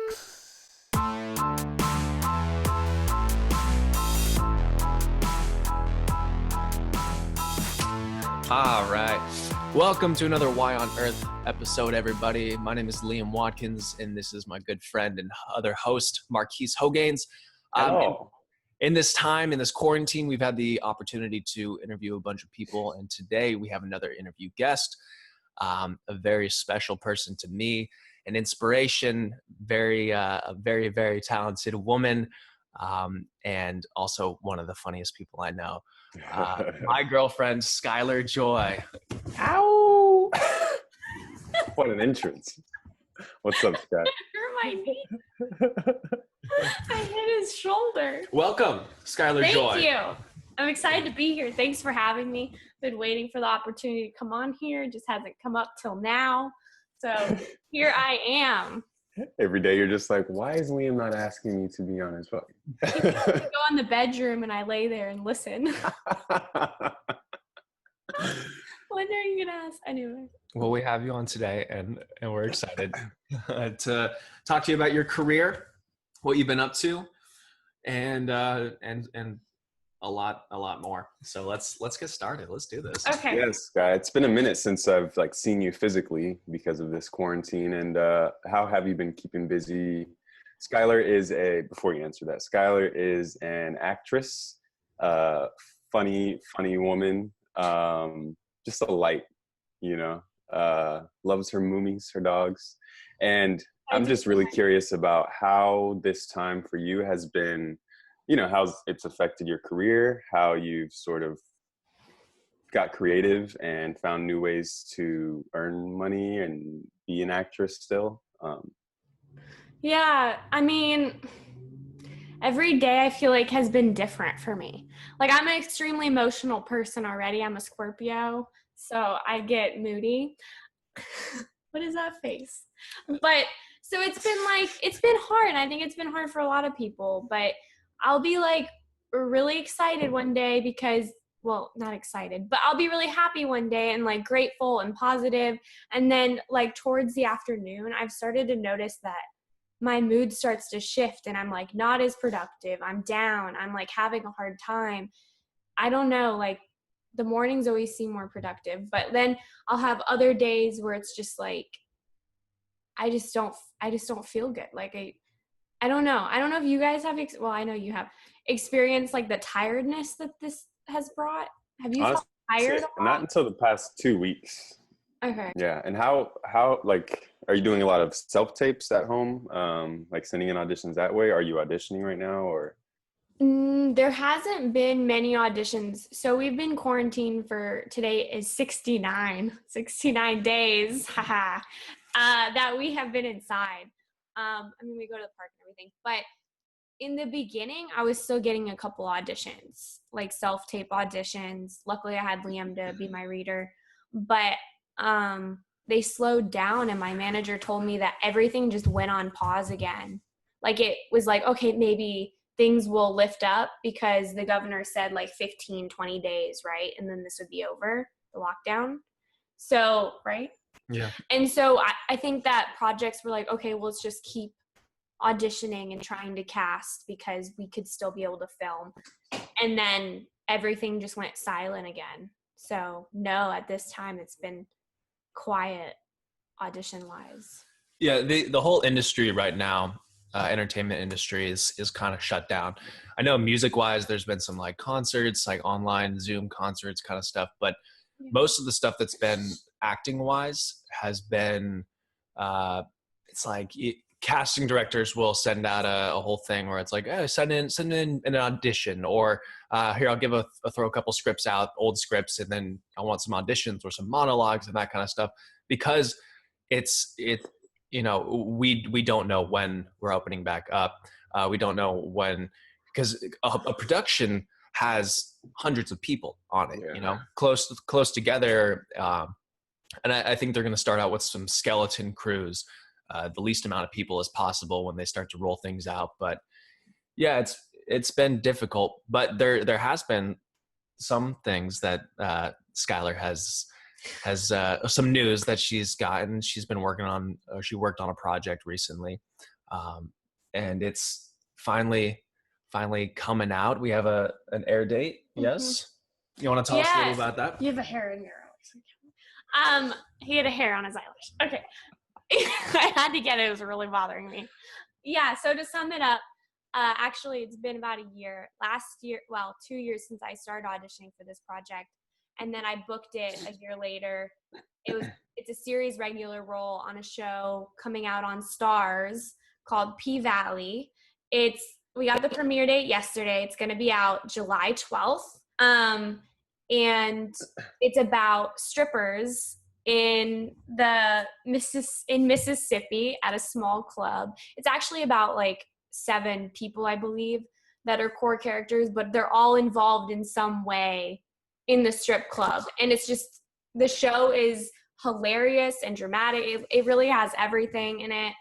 All right. Welcome to another Why on Earth episode, everybody. My name is Liam Watkins, and this is my good friend and other host, Marquise Hogains. In this time, in this quarantine, we've had the opportunity to interview a bunch of people, and today we have another interview guest, a very special person to me, an inspiration, a very, very talented woman, and also one of the funniest people I know. My girlfriend, Skyler Joy. Ow! What an entrance. What's up, Scott? My knee. I hit his shoulder. Welcome, Skyler Joy. Thank you. I'm excited to be here. Thanks for having me. Been waiting for the opportunity to come on here. It just hasn't come up till now. So here I am. Every day you're just like, why is Liam not asking me to be on his phone? I go in the bedroom and I lay there and listen. When are you gonna ask? Anyway. Well, we have you on today, and we're excited to talk to you about your career, what you've been up to, and a lot more. So let's get started. Let's do this. Okay. Yes, Scott. It's been a minute since I've seen you physically because of this quarantine. And how have you been keeping busy? Schuyler is before you answer that, Schuyler is an actress, funny woman, just a light, loves her moomies, her dogs. And I'm just really curious about how this time for you has been, how it's affected your career, how you've sort of got creative and found new ways to earn money and be an actress still. Yeah, I mean, every day I feel like has been different for me. Like, I'm an extremely emotional person already. I'm a Scorpio, so I get moody. What is that face? But so it's been hard. And I think it's been hard for a lot of people, but I'll be really excited one day because, well, not excited, but I'll be really happy one day and grateful and positive. And then towards the afternoon, I've started to notice that my mood starts to shift and I'm not as productive. I'm down. I'm having a hard time. I don't know, the mornings always seem more productive, but then I'll have other days where it's just I just don't feel good. I don't know. I don't know if you guys have, I know you have experienced the tiredness that this has brought. Have you felt tired? Not until the past 2 weeks. Okay. Yeah. And how are you doing a lot of self-tapes at home? Sending in auditions that way? Are you auditioning right now or? There hasn't been many auditions. So we've been quarantined today is 69 days, that we have been inside. We go to the park and everything, but in the beginning, I was still getting a couple auditions, self-tape auditions. Luckily, I had Liam to be my reader, but they slowed down, and my manager told me that everything just went on pause again. It was okay, maybe things will lift up because the governor said 15, 20 days, right? And then this would be over, the lockdown. So, right? Yeah. And so I think that projects were okay, well, let's just keep auditioning and trying to cast because we could still be able to film. And then everything just went silent again. So no, at this time it's been quiet audition wise. Yeah, the whole industry right now, entertainment industry is kind of shut down. I know music wise there's been some concerts, online Zoom concerts kind of stuff, but most of the stuff that's been acting wise has been casting directors will send out a whole thing where it's hey, send in an audition, or here, I'll throw a couple scripts out, old scripts, and then I want some auditions or some monologues and that kind of stuff, because we don't know when we're opening back up. We don't know when, because a production has hundreds of people on it, close together. And I think they're going to start out with some skeleton crews, the least amount of people as possible when they start to roll things out. But yeah, it's been difficult, but there has been some things that Schuyler has some news that she's gotten. She's been working on, she worked on a project recently and it's finally coming out. We have an air date. Yes. You want to tell us a little about that? You have a hair in your eyelash. He had a hair on his eyelash. Okay. I had to get it. It was really bothering me. Yeah. So to sum it up, actually, it's been about a year. 2 years since I started auditioning for this project, and then I booked it a year later. It's a series regular role on a show coming out on Starz called P-Valley. We got the premiere date yesterday. It's going to be out July 12th. And it's about strippers in Mississippi at a small club. It's actually about like 7 people, I believe, that are core characters, but they're all involved in some way in the strip club. And it's just, the show is hilarious and dramatic. It really has everything in it,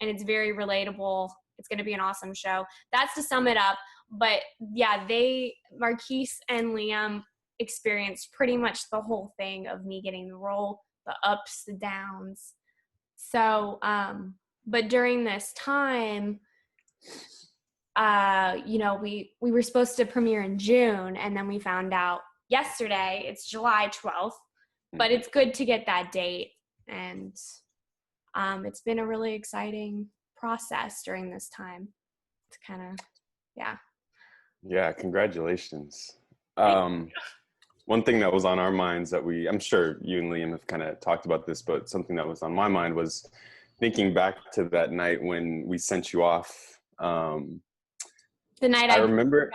and it's very relatable. It's going to be an awesome show. That's to sum it up. But yeah, Marquise and Liam experienced pretty much the whole thing of me getting the role, the ups, the downs. So, but during this time, we were supposed to premiere in June, and then we found out yesterday it's July 12th, but it's good to get that date. And it's been a really exciting process during this time. It's kind of, yeah. Yeah, congratulations. One thing that was on our minds I'm sure you and Liam have kind of talked about this, but something that was on my mind was thinking back to that night when we sent you off. The night I remember.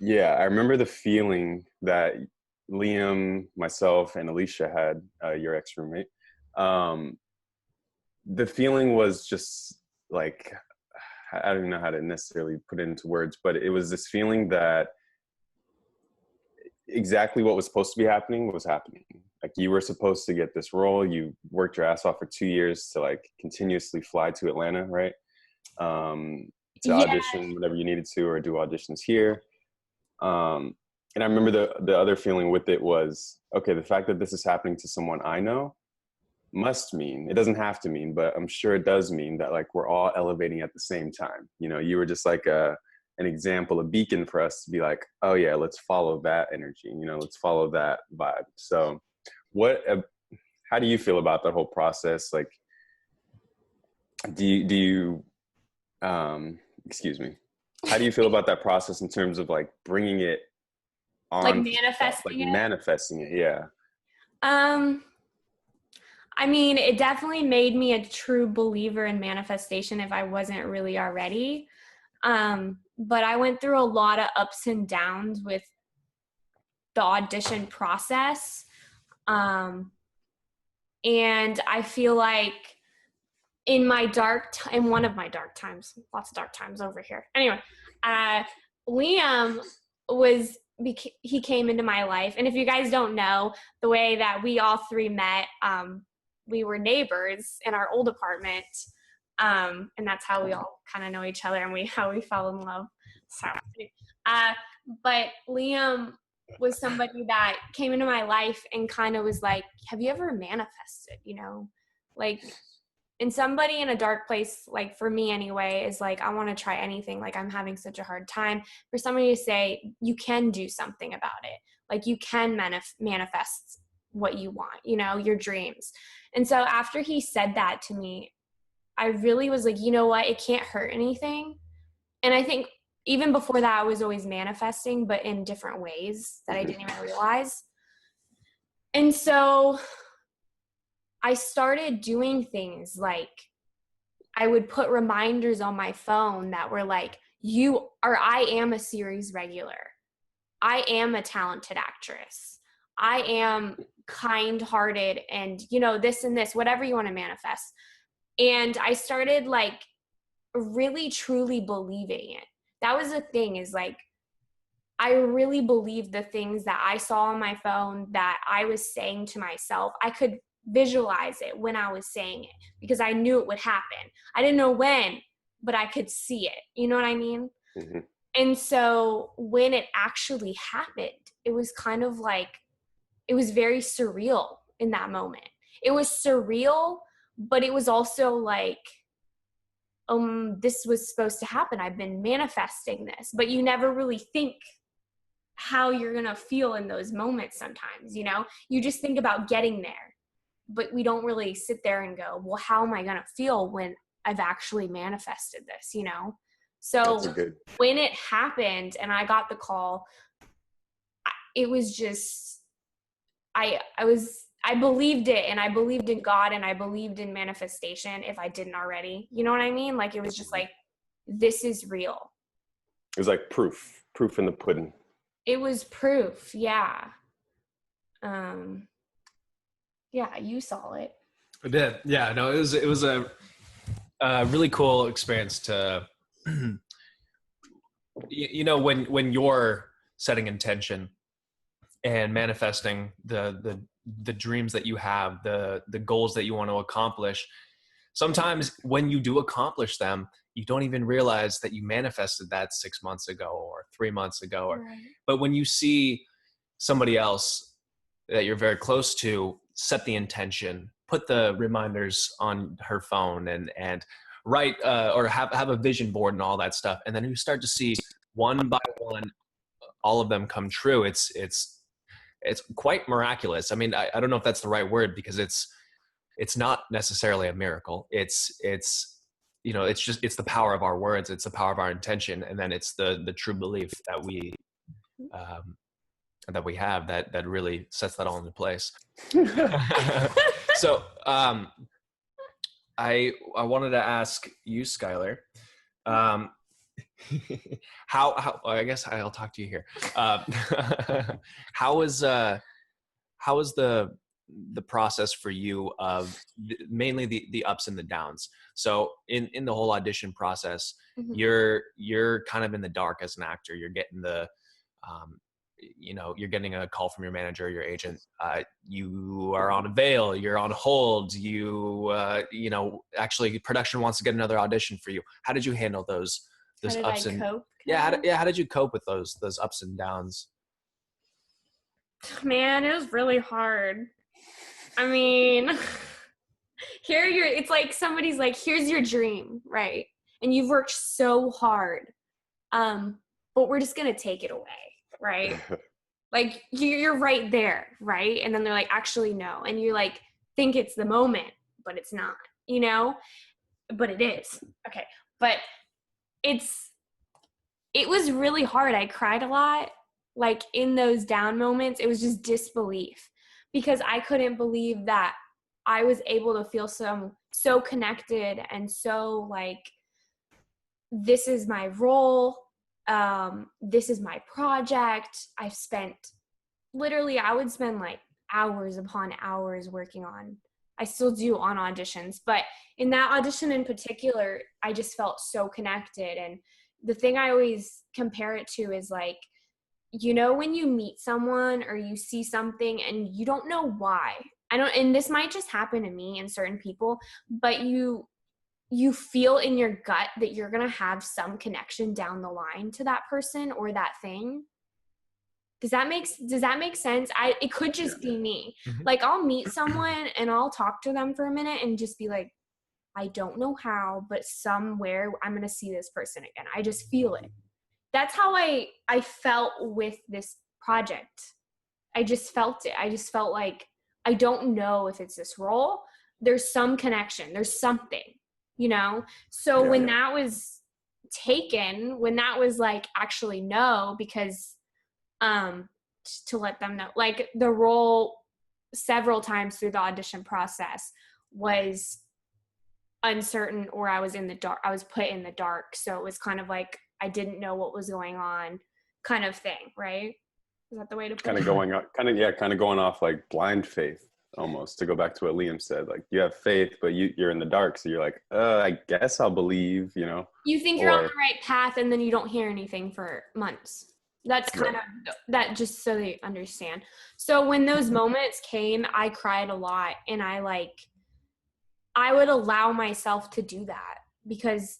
Yeah, I remember the feeling that Liam, myself, and Alicia had, your ex-roommate. The feeling was just like, I don't even know how to necessarily put it into words, but it was this feeling that exactly what was supposed to be happening was happening. Like, you were supposed to get this role. You worked your ass off for 2 years to like continuously fly to Atlanta, right? To audition whenever you needed to, or do auditions here. And I remember the other feeling with it was, okay, the fact that this is happening to someone I know must mean, it doesn't have to mean, but I'm sure it does mean that like we're all elevating at the same time. You know, you were just like an example, a beacon for us to be like, oh yeah, let's follow that energy, let's follow that vibe. So how do you feel about that whole process? Like, do you excuse me, how do you feel about that process in terms of like bringing it on, like manifesting it? Yeah. I mean, it definitely made me a true believer in manifestation if I wasn't really already. But I went through a lot of ups and downs with the audition process. And I feel like in one of my dark times, lots of dark times over here. Anyway, Liam he came into my life. And if you guys don't know, the way that we all 3 met, we were neighbors in our old apartment. And that's how we all kind of know each other, and how we fell in love. So, but Liam was somebody that came into my life and kind of was like, have you ever manifested, like, and somebody in a dark place, like for me anyway, is like, I want to try anything. Like, I'm having such a hard time. For somebody to say, you can do something about it. Like, you can manifest what you want, your dreams. And so after he said that to me, I really was like, you know what? It can't hurt anything. And I think even before that, I was always manifesting, but in different ways that I didn't even realize. And so I started doing things like I would put reminders on my phone that were like, I am a series regular. I am a talented actress. I am kind-hearted and, this and this, whatever you want to manifest. And I started like really truly believing it. That was the thing, is like, I really believed the things that I saw on my phone that I was saying to myself. I could visualize it when I was saying it because I knew it would happen. I didn't know when, but I could see it. You know what I mean? Mm-hmm. And so when it actually happened, it was kind of like, it was very surreal in that moment. It was surreal, but it was also like this was supposed to happen. I've been manifesting this, but you never really think how you're going to feel in those moments sometimes, you know? You just think about getting there, but we don't really sit there and go, well, how am I going to feel when I've actually manifested this, you know? So when it happened and I got the call, it was just, I believed it, and I believed in God, and I believed in manifestation if I didn't already. You know what I mean? Like, it was just like, this is real. It was like proof in the pudding. It was proof. Yeah. Yeah, you saw it. I did. Yeah, no, it was a really cool experience to, you know, when you're setting intention and manifesting the dreams that you have, the goals that you want to accomplish. Sometimes when you do accomplish them, you don't even realize that you manifested that 6 months ago or 3 months ago. Right. But when you see somebody else that you're very close to set the intention, put the reminders on her phone and write or have a vision board and all that stuff, and then you start to see one by one all of them come true, it's quite miraculous. I mean, I don't know if that's the right word, because it's not necessarily a miracle. It's you know, it's the power of our words, it's the power of our intention, and then it's the true belief that we have that really sets that all into place. So I wanted to ask you, Schuyler, how I guess I'll talk to you here. How was the process for you of mainly the ups and the downs? So in the whole audition process, Mm-hmm. you're kind of in the dark as an actor. You're getting you're getting a call from your manager, your agent. You are on a veil. You're on hold. Actually, production wants to get another audition for you. How did you handle those ups and cope? How did you cope with those ups and downs? Man, it was really hard. I mean, it's like somebody's like, here's your dream, right? And you've worked so hard, but we're just gonna take it away, right? Like, you're right there, right? And then they're like, actually, no. And you like think it's the moment, but it's not, you know? But it is. Okay. But it was really hard. I cried a lot. Like, in those down moments, it was just disbelief, because I couldn't believe that I was able to feel so connected and so like, this is my role. This is my project. I would spend like hours upon hours working on, I still do on auditions, but in that audition in particular, I just felt so connected. And the thing I always compare it to is like, you know, when you meet someone or you see something and you don't know why, and this might just happen to me and certain people, but you feel in your gut that you're going to have some connection down the line to that person or that thing. Does that make sense? It could just be me. Mm-hmm. Like, I'll meet someone and I'll talk to them for a minute and just be like, I don't know how, but somewhere I'm going to see this person again. I just feel it. That's how I felt with this project. I just felt it. I just felt like, I don't know if it's this role. There's some connection. There's something, you know? So when that was taken, when that was like, actually no, because to let them know, like, the role several times through the audition process was uncertain, or I was in the dark. I was put in the dark. So it was kind of like, I didn't know what was going on, kind of thing, right? Is that the way to put it? Kind of going off like blind faith, almost, to go back to what Liam said. Like, you have faith, but you're in the dark, so you're like, I guess I'll believe, you know. You think you're on the right path, and then you don't hear anything for months. That's kind of that, just so they understand. So when those moments came, I cried a lot, and I would allow myself to do that because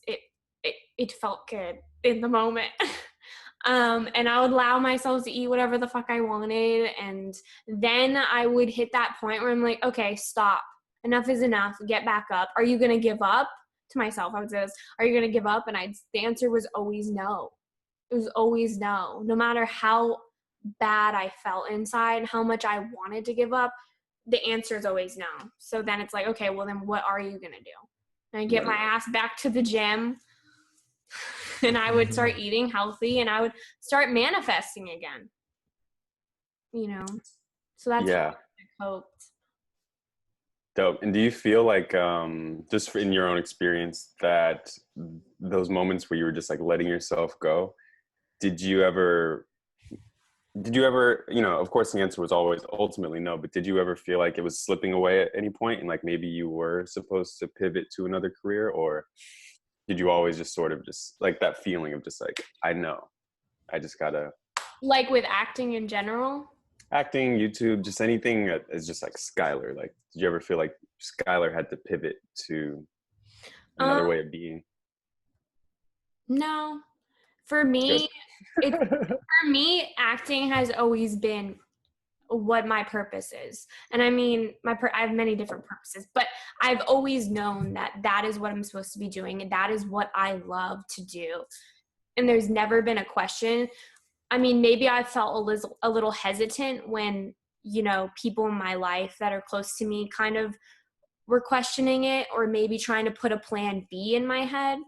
it felt good in the moment. And I would allow myself to eat whatever the fuck I wanted. And then I would hit that point where I'm like, okay, stop. Enough is enough. Get back up. Are you going to give up? to myself. I would say, are you going to give up? And the answer was always no. It was always no. No matter how bad I felt inside, how much I wanted to give up, the answer is always no. So then it's like, okay, well then what are you going to do? And I get my ass back to the gym, and I would start eating healthy, and I would start manifesting again. You know, so that's how I coped. Dope. And do you feel like, just in your own experience, that those moments where you were just like letting yourself go, did you ever, you know, of course the answer was always ultimately no, but did you ever feel like it was slipping away at any point and like maybe you were supposed to pivot to another career, or did you always just sort of just like that feeling of just like, I know, I just gotta. Like with acting in general? Acting, YouTube, just anything that is just like Schuyler. Like, did you ever feel like Schuyler had to pivot to another way of being? No. For me, acting has always been what my purpose is. And I mean, I have many different purposes, but I've always known that is what I'm supposed to be doing, and that is what I love to do. And there's never been a question. I mean, maybe I felt a little hesitant when, you know, people in my life that are close to me kind of were questioning it, or maybe trying to put a plan B in my head,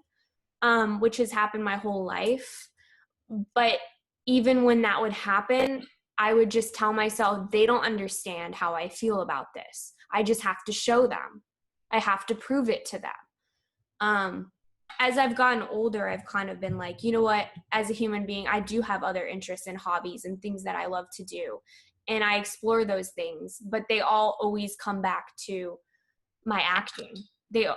which has happened my whole life. But even when that would happen, I would just tell myself, they don't understand how I feel about this. I just have to show them. I have to prove it to them. As I've gotten older, I've kind of been like, you know what, as a human being, I do have other interests and hobbies and things that I love to do. And I explore those things, but they all always come back to my acting.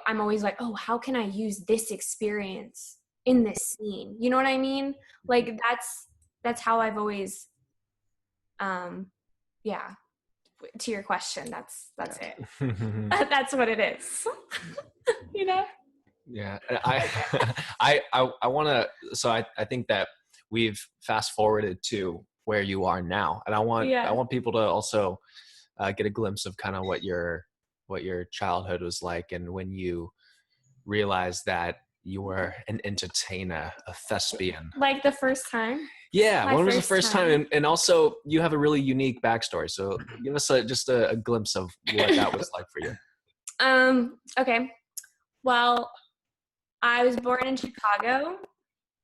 I'm always like, oh, how can I use this experience in this scene? You know what I mean? Like that's how I've always, yeah. To your question, that's it. That's what it is. You know? Yeah, I want to. So I think that we've fast forwarded to where you are now, and I want people to also get a glimpse of kind of what your childhood was like, and when you realized that you were an entertainer, a thespian. Like the first time. Yeah, when was the first time? And also, you have a really unique backstory. So give us just a glimpse of what that was like for you. Okay. Well, I was born in Chicago,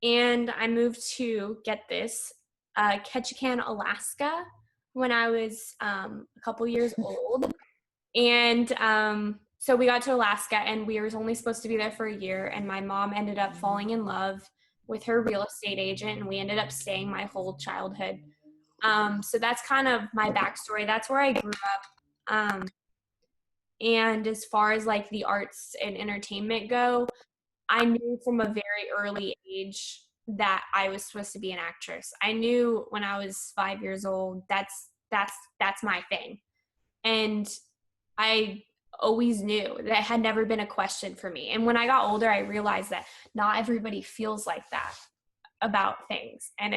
and I moved to, get this, Ketchikan, Alaska, when I was a couple years old. And so we got to Alaska, and we were only supposed to be there for a year, and my mom ended up falling in love with her real estate agent, and we ended up staying my whole childhood. So that's kind of my backstory. That's where I grew up. And as far as like the arts and entertainment go, I knew from a very early age that I was supposed to be an actress. I knew when I was 5 years old, that's my thing. And I always knew that had never been a question for me. And when I got older, I realized that not everybody feels like that about things. And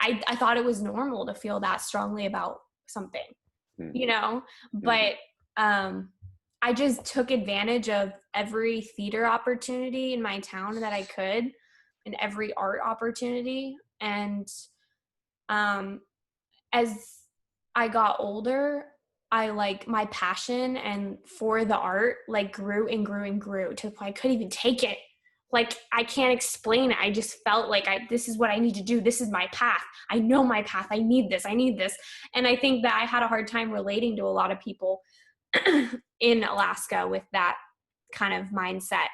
I thought it was normal to feel that strongly about something, you know, but I just took advantage of every theater opportunity in my town that I could, and every art opportunity. And as I got older, I like my passion and for the art like grew and grew and grew to the point I couldn't even take it. Like, I can't explain it. I just felt like this is what I need to do. This is my path. I know my path. I need this. And I think that I had a hard time relating to a lot of people in Alaska with that kind of mindset.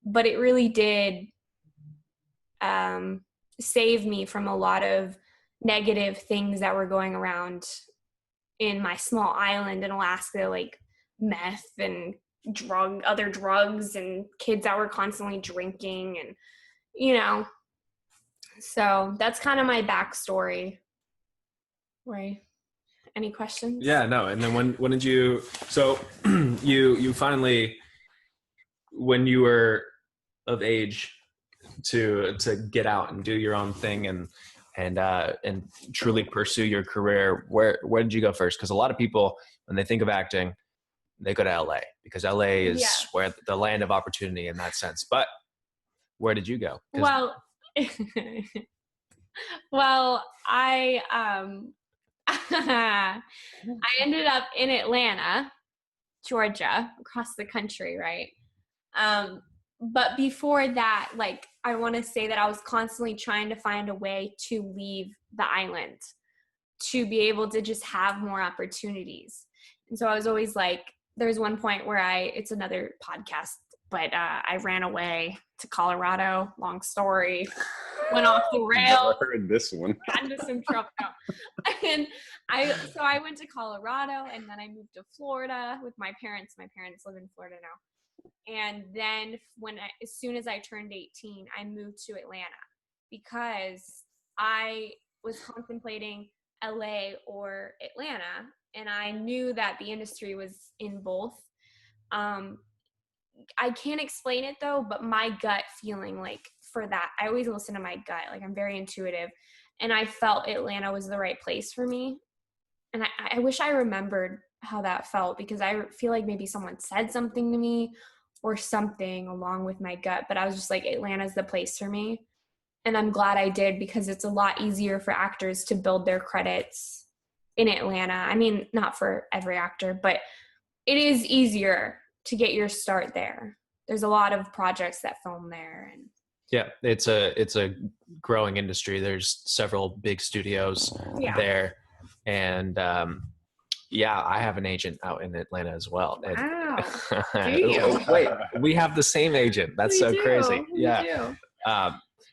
But it really did save me from a lot of negative things that were going around in my small island in Alaska, like meth and other drugs, and kids that were constantly drinking, and, you know, so that's kind of my backstory. Right. Any questions? Yeah, no. And then when did you, so you finally, when you were of age to get out and do your own thing and truly pursue your career, where did you go first? Because a lot of people, when they think of acting, they go to LA because LA is Yeah. where the land of opportunity in that sense. But where did you go? Well, I I ended up in Atlanta, Georgia, across the country, right? But before that, like, I want to say that I was constantly trying to find a way to leave the island, to be able to just have more opportunities. And so I was always like, there's one point where it's another podcast, but I ran away to Colorado. Long story. Went off the rails. Never heard this one. Got into some trouble. And I went to Colorado, and then I moved to Florida with my parents. My parents live in Florida now. And then as soon as I turned 18, I moved to Atlanta because I was contemplating LA or Atlanta, and I knew that the industry was in both. I can't explain it though, but my gut feeling, like, for that, I always listen to my gut. Like, I'm very intuitive, and I felt Atlanta was the right place for me. And I wish I remembered how that felt, because I feel like maybe someone said something to me or something along with my gut, but I was just like, Atlanta's the place for me. And I'm glad I did, because it's a lot easier for actors to build their credits in Atlanta. I mean, not for every actor, but it is easier to get your start there. There's a lot of projects that film there. And yeah, it's a growing industry. There's several big studios there. And yeah, I have an agent out in Atlanta as well. Wow. Wait, we have the same agent. That's so crazy. Yeah.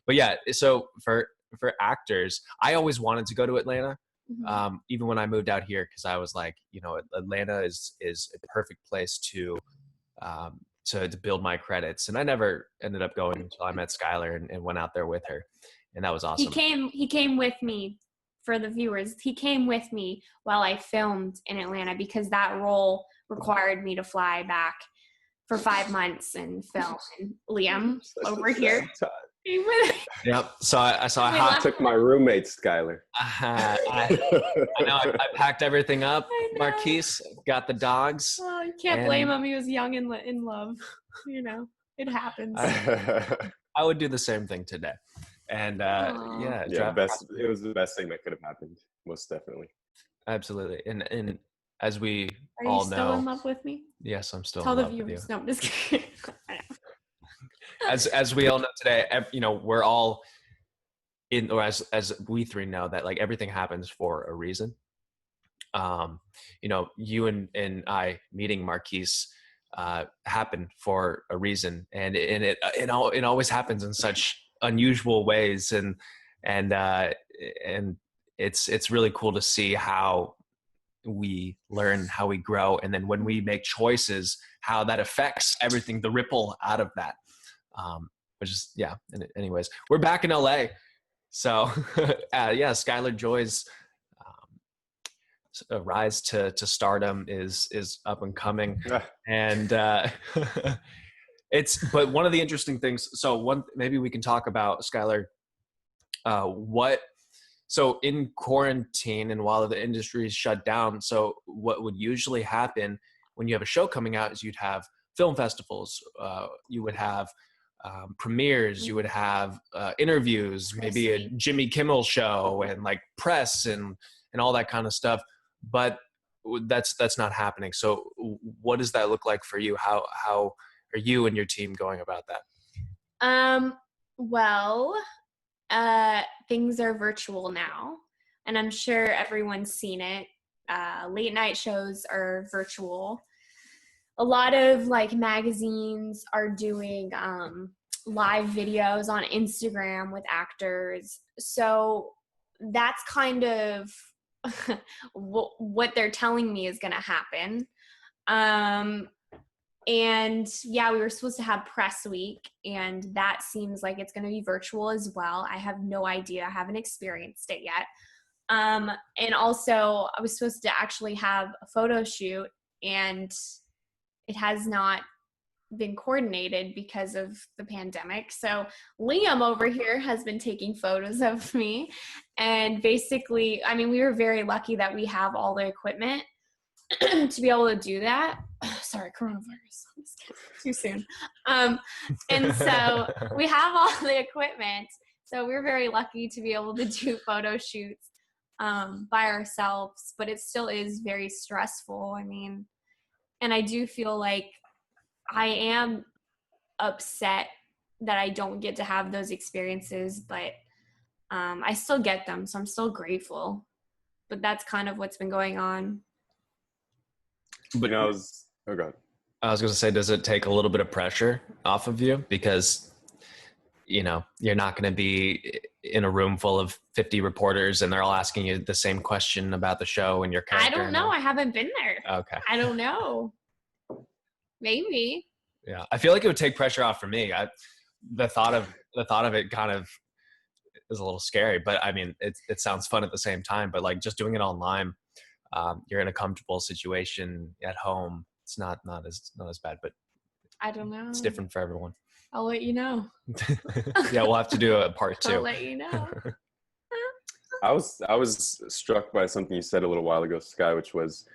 But yeah, so for actors, I always wanted to go to Atlanta, even when I moved out here, because I was like, Atlanta is a perfect place to build my credits. And I never ended up going until I met Schuyler and went out there with her, and that was awesome. He came with me. For the viewers, he came with me while I filmed in Atlanta, because that role required me to fly back for 5 months and film. And Liam over here. Yep. So I took my roommate, Skyler. I know. I packed everything up. Marquise got the dogs. Oh, you can't blame him. He was young and in love. It happens. I would do the same thing today. And it was the best thing that could have happened, most definitely. Absolutely. And as we Are all you know, still in love with me? Yes, I'm still Tell in the love with you. viewers. No, I'm just kidding. As we all know today, we're all in, or as we three know, that like everything happens for a reason. You and I meeting Marquise happened for a reason, and it always happens in such unusual ways, and it's really cool to see how we learn, how we grow, and then when we make choices, how that affects everything, the ripple out of that. Which is, yeah. Anyways, we're back in LA, so Skyler Joy's rise to stardom is up and coming, and but one of the interesting things. So maybe we can talk about, Schuyler, so in quarantine and while the industry is shut down, so what would usually happen when you have a show coming out is you'd have film festivals, you would have premieres, you would have interviews, maybe a Jimmy Kimmel show, and like press and all that kind of stuff. But that's not happening. So what does that look like for you? How are you and your team going about that? Well, things are virtual now, and I'm sure everyone's seen it. Late night shows are virtual. A lot of like magazines are doing live videos on Instagram with actors. So that's kind of what they're telling me is going to happen. And yeah, we were supposed to have press week, and that seems like it's going to be virtual as well. I have no idea. I haven't experienced it yet. And also I was supposed to actually have a photo shoot, and it has not been coordinated because of the pandemic. So Liam over here has been taking photos of me, and basically, I mean, we were very lucky that we have all the equipment. to be able to do that. Sorry, coronavirus. Too soon. And so we have all the equipment. So we're very lucky to be able to do photo shoots by ourselves, but it still is very stressful. I mean, and I do feel like I am upset that I don't get to have those experiences, but I still get them. So I'm still grateful. But that's kind of what's been going on. But I was going to say, does it take a little bit of pressure off of you? Because, you know, you're not going to be in a room full of 50 reporters and they're all asking you the same question about the show and your character. I don't know. I haven't been there. Okay. I don't know. Maybe. Yeah. I feel like it would take pressure off for me. The thought of it kind of is a little scary, but I mean, it sounds fun at the same time, but like just doing it online, you're in a comfortable situation at home. It's not as bad, but I don't know. It's different for everyone. I'll let you know. Yeah, we'll have to do a part 2. I'll let you know. I was struck by something you said a little while ago, Sky, which was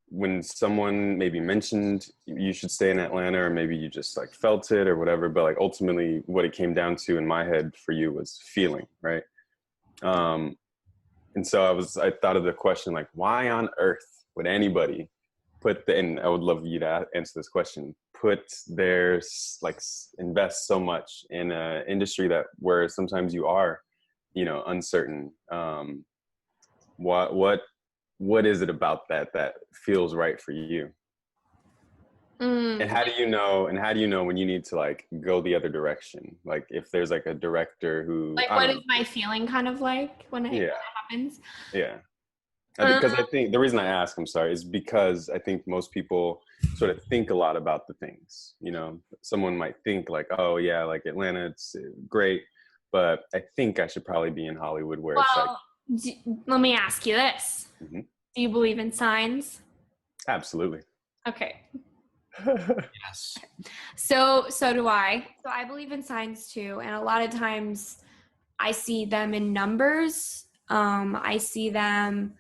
when someone maybe mentioned you should stay in Atlanta, or maybe you just like felt it or whatever, but like ultimately what it came down to in my head for you was feeling, right? And so I thought of the question, like, why on earth would anybody and I would love you to answer this question, invest so much in an industry where sometimes you are, you know, uncertain. What is it about that feels right for you? And how do you know when you need to like go the other direction? Like if there's like a director who like, what is my feeling kind of like when it happens? Yeah. Because I think the reason I ask, I'm sorry, is because I think most people sort of think a lot about the things, you know. Someone might think like, oh yeah, like Atlanta, it's great, but I think I should probably be in Hollywood where it's like. Let me ask you this. Mm-hmm. Do you believe in signs? Absolutely. Okay. Yes. So do I. So I believe in signs too. And a lot of times I see them in numbers. I see them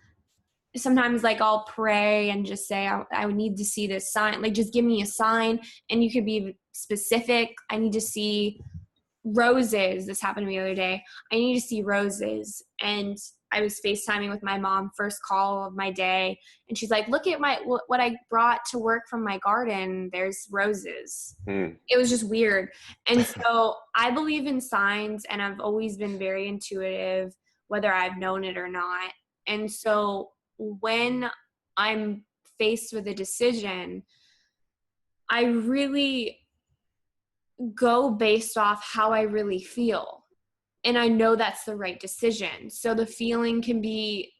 sometimes, like I'll pray and just say, I would need to see this sign. Like just give me a sign. And you could be specific. I need to see roses. This happened to me the other day. I need to see roses. And I was FaceTiming with my mom, first call of my day. And she's like, look at what I brought to work from my garden. There's roses. It was just weird. And so I believe in signs, and I've always been very intuitive, whether I've known it or not. And so when I'm faced with a decision, I really go based off how I really feel. And I know that's the right decision. So the feeling can be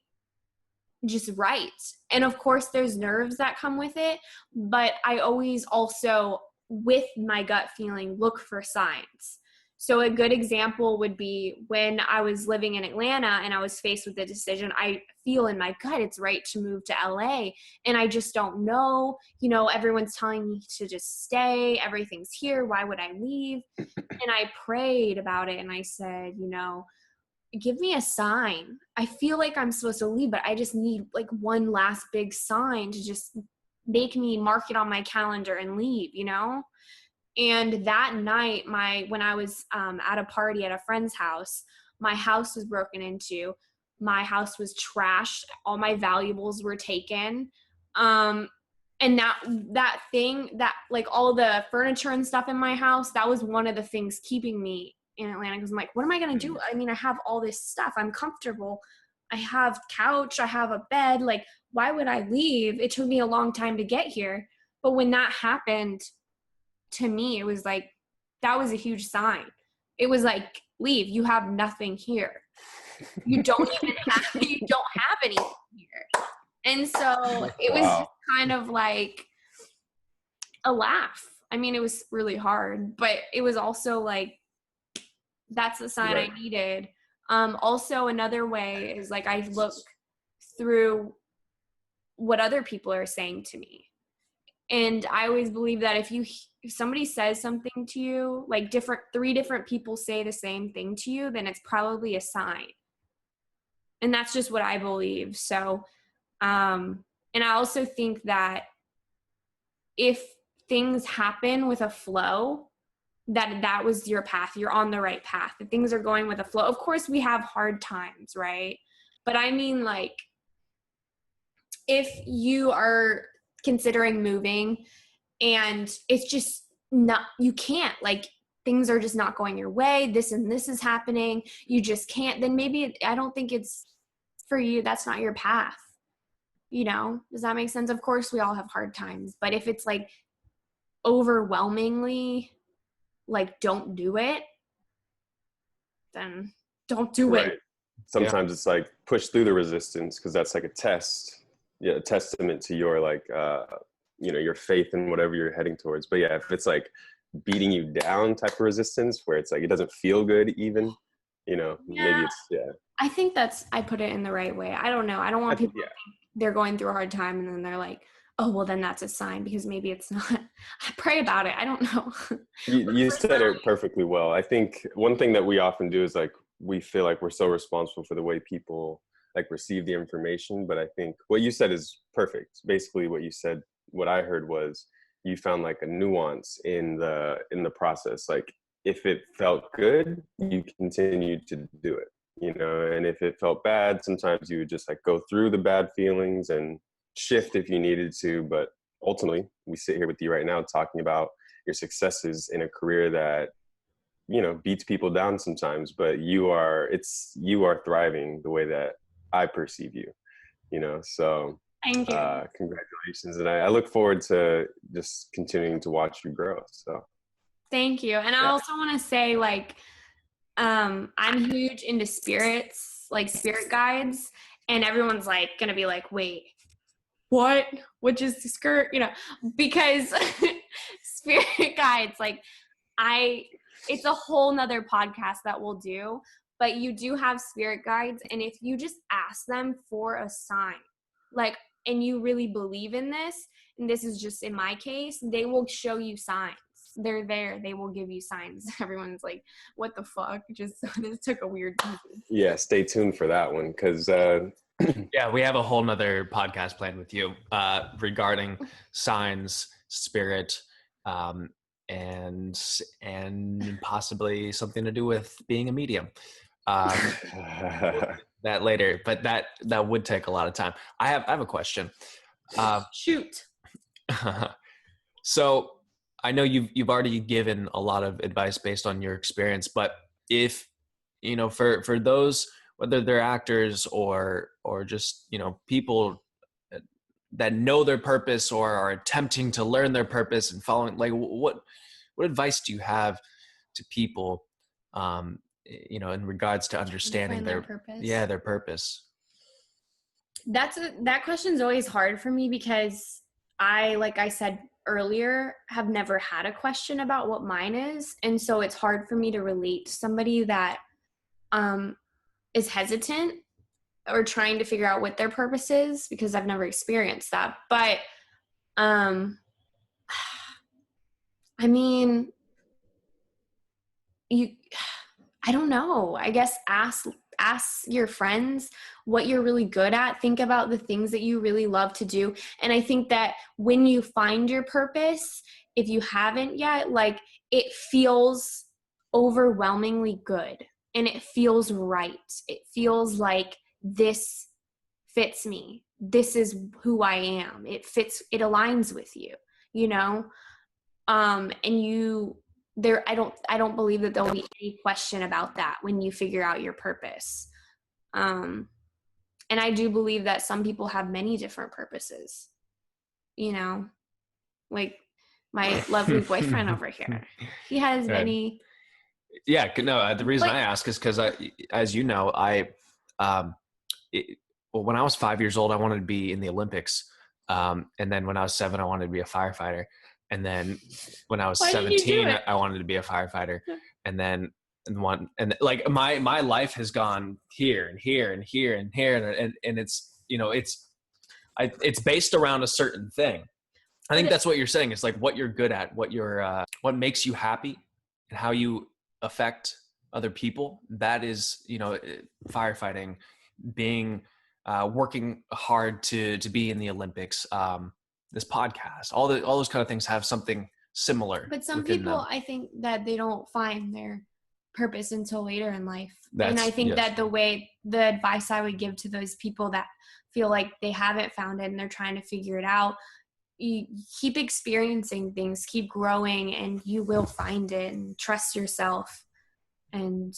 just right. And of course there's nerves that come with it, but I always also, with my gut feeling, look for signs. So a good example would be when I was living in Atlanta and I was faced with the decision, I feel in my gut it's right to move to LA, and I just don't know. You know, everyone's telling me to just stay. Everything's here. Why would I leave? And I prayed about it and I said, you know, give me a sign. I feel like I'm supposed to leave, but I just need like one last big sign to just make me mark it on my calendar and leave, you know? And that night, when I was at a party at a friend's house, my house was broken into. My house was trashed. All my valuables were taken. And that thing, that like all the furniture and stuff in my house, that was one of the things keeping me in Atlanta. Because I'm like, what am I going to do? I mean, I have all this stuff. I'm comfortable. I have couch. I have a bed. Like, why would I leave? It took me a long time to get here. But when that happened, to me, it was like, that was a huge sign. It was like, leave. You have nothing here. You don't have anything here. And so it was just kind of like a laugh. I mean, it was really hard, but it was also like, that's the sign I needed. Also, another way is like, I look through what other people are saying to me. And I always believe that if somebody says something to you, like 3 different people say the same thing to you, then it's probably a sign. And that's just what I believe. So, and And I also think that if things happen with a flow, that was your path. You're on the right path. If things are going with a flow. Of course, we have hard times, right? But I mean, like, if you are considering moving and it's just not, you can't, like, things are just not going your way, this and this is happening, you just can't, then maybe I don't think it's for you. That's not your path. Does that make sense? Of course, we all have hard times, but if it's like overwhelmingly like don't do it, then don't do it. Sometimes it's like push through the resistance, because that's like a testament to your like your faith in whatever you're heading towards. But yeah, if it's like beating you down type of resistance where it's like it doesn't feel good even, maybe it's I think I put it in the right way. I don't know. I don't want people to think they're going through a hard time and then they're like, oh, well, then that's a sign, because maybe it's not. I pray about it. I don't know. You said it perfectly well. I think one thing that we often do is like, we feel like we're so responsible for the way people like receive the information. But I think what you said is perfect. Basically what you said, what I heard was you found like a nuance in the process. Like if it felt good, you continued to do it, and if it felt bad, sometimes you would just like go through the bad feelings and shift if you needed to. But ultimately we sit here with you right now talking about your successes in a career that beats people down sometimes, but you are thriving the way that I perceive you, so thank you. Congratulations. And I look forward to just continuing to watch you grow. So thank you. And I also want to say, like, I'm huge into spirits, like spirit guides, and everyone's like going to be like, wait, what? Which is the skirt? Because spirit guides, like, it's a whole nother podcast that we'll do, but you do have spirit guides. And if you just ask them for a sign, like, and you really believe in this, and this is just in my case, they will show you signs. They're there. They will give you signs. Everyone's like, what the fuck? Just, this took a weird time. Yeah, stay tuned for that one, because yeah, we have a whole nother podcast planned with you regarding signs, spirit, and possibly something to do with being a medium. That later, but that would take a lot of time. I have a question. Shoot. So I know you've already given a lot of advice based on your experience, but if for those, whether they're actors or just people that know their purpose or are attempting to learn their purpose and following, like, what advice do you have to people in regards to understanding their purpose? Yeah, their purpose. That question's always hard for me, because like I said earlier, have never had a question about what mine is. And so it's hard for me to relate to somebody that is hesitant or trying to figure out what their purpose is, because I've never experienced that. But I mean, I don't know. I guess ask your friends what you're really good at. Think about the things that you really love to do. And I think that when you find your purpose, if you haven't yet, like, it feels overwhelmingly good and it feels right. It feels like this fits me. This is who I am. It aligns with you, and I don't believe that there'll be any question about that when you figure out your purpose. And I do believe that some people have many different purposes, like my lovely boyfriend over here. He has many. Yeah, no, the reason I ask is because as you know, when I was 5 years old, I wanted to be in the Olympics. And then when I was 7, I wanted to be a firefighter. And then when I was 17, I wanted to be a firefighter. And then like my life has gone here and here and here and here. And it's, it's based around a certain thing. I think that's what you're saying. It's like what you're good at, what makes you happy and how you affect other people. That is, firefighting, being working hard to be in the Olympics, this podcast, all those kind of things have something similar. But some people, I think that they don't find their purpose until later in life. And I think that the advice I would give to those people that feel like they haven't found it and they're trying to figure it out, you keep experiencing things, keep growing, and you will find it, and trust yourself and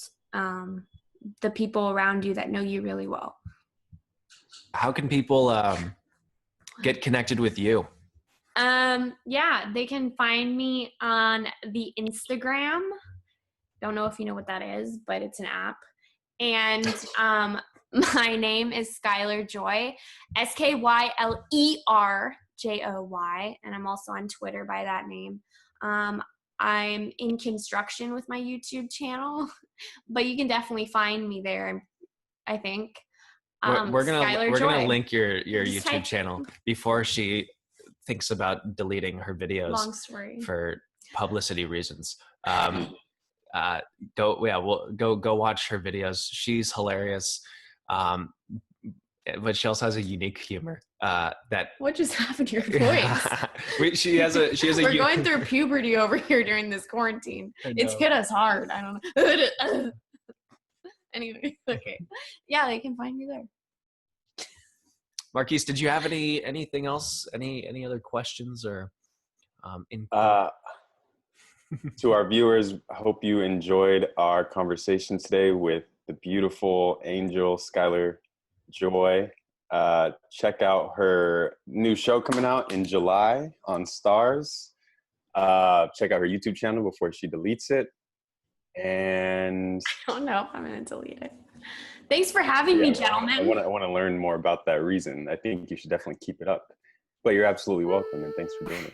the people around you that know you really well. How can people get connected with you? They can find me on the Instagram. Don't know if you know what that is, but it's an app. And my name is Skyler Joy, SkylerJoy, and I'm also on Twitter by that name. I'm in construction with my YouTube channel, but you can definitely find me there, I think. We're gonna link your YouTube channel before she thinks about deleting her videos. Long story. For publicity reasons. Go watch her videos. She's hilarious. But she also has a unique humor. What just happened to your voice? she has a. We're going through puberty over here during this quarantine. It's hit us hard. I don't know. Anyway, okay. Yeah, they can find me there. Marquise, did you have anything else? Any other questions or to our viewers, I hope you enjoyed our conversation today with the beautiful angel Skyler Joy. Check out her new show coming out in July on Starz. Check out her YouTube channel before she deletes it. And I don't know if I'm going to delete it. Thanks for having me, gentlemen. I want to learn more about that reason. I think you should definitely keep it up. But you're absolutely welcome, and thanks for doing it.